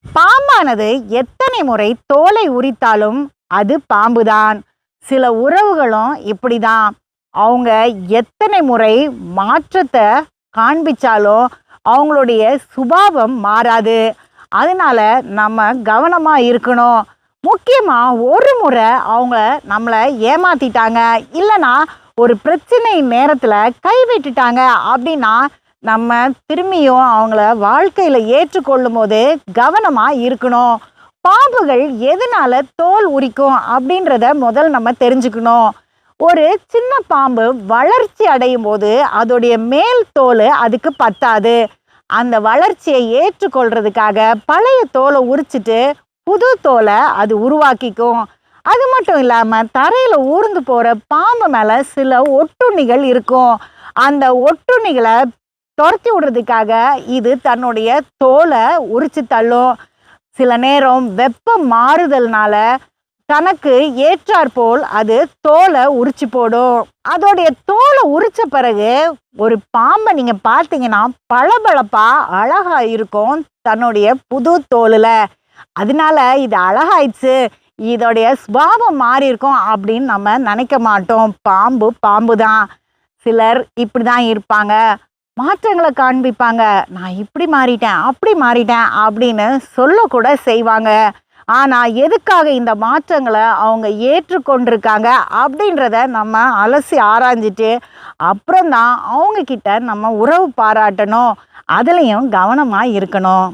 பாம்பானது எத்தனை முறை தோலை உரித்தாலும் அது பாம்புதான். சில உறவுகளும் இப்படிதான். அவங்க எத்தனை முறை மாற்றத்தை காண்பிச்சாலும் அவங்களுடைய சுபாவம் மாறாது. அதனால நம்ம கவனமா இருக்கணும். முக்கியமா ஒரு முறை அவங்க நம்மளை ஏமாத்திட்டாங்க, இல்லைன்னா ஒரு பிரச்சனை நேரத்தில் கைவிட்டுட்டாங்க அப்படின்னா நம்ம திரும்பியும் அவங்கள வாழ்க்கையில் ஏற்றுக்கொள்ளும் போது கவனமாக இருக்கணும். பாம்புகள் எதனால தோல் உரிக்கும் அப்படின்றத முதல் நம்ம தெரிஞ்சுக்கணும். ஒரு சின்ன பாம்பு வளர்ச்சி அடையும் போது அதோடைய மேல் தோல் அதுக்கு பத்தாது. அந்த வளர்ச்சியை ஏற்றுக்கொள்றதுக்காக பழைய தோலை உரிச்சிட்டு புது தோலை அது உருவாக்கிக்கும். அது மட்டும் இல்லாமல் தரையில் ஊர்ந்து போகிற பாம்பு மேலே சில ஒட்டுண்ணிகள் இருக்கும். அந்த ஒட்டுண்ணிகளை துரத்தி விடுறதுக்காக இது தன்னுடைய தோலை உரிச்சு தள்ளும். சில நேரம் வெப்பம் மாறுதல்னால தனக்கு ஏற்றாற்போல் அது தோலை உரிச்சு போடும். அதோடைய தோலை உரிச்ச பிறகு ஒரு பாம்பை நீங்கள் பார்த்தீங்கன்னா பளபளப்பா அழகா இருக்கும் தன்னுடைய புது தோலில். அதனால இது அழகாயிடுச்சு, இதோடைய சுபாவம் மாறி இருக்கும் அப்படின்னு நம்ம நினைக்க மாட்டோம். பாம்பு பாம்பு தான். சிலர் இப்படி தான் இருப்பாங்க, மாற்றங்களை காண்பிப்பாங்க. நான் இப்படி மாறிட்டேன், அப்படி மாறிட்டேன் அப்படின்னு சொல்லக்கூட செய்வாங்க. ஆனால் எதுக்காக இந்த மாற்றங்களை அவங்க ஏற்றுக்கொண்டிருக்காங்க அப்படின்றத நம்ம அலசி ஆராய்ஞ்சிட்டு அப்புறம்தான் அவங்கக்கிட்ட நம்ம உறவு பாராட்டணும். அதுலேயும் கவனமாக இருக்கணும்.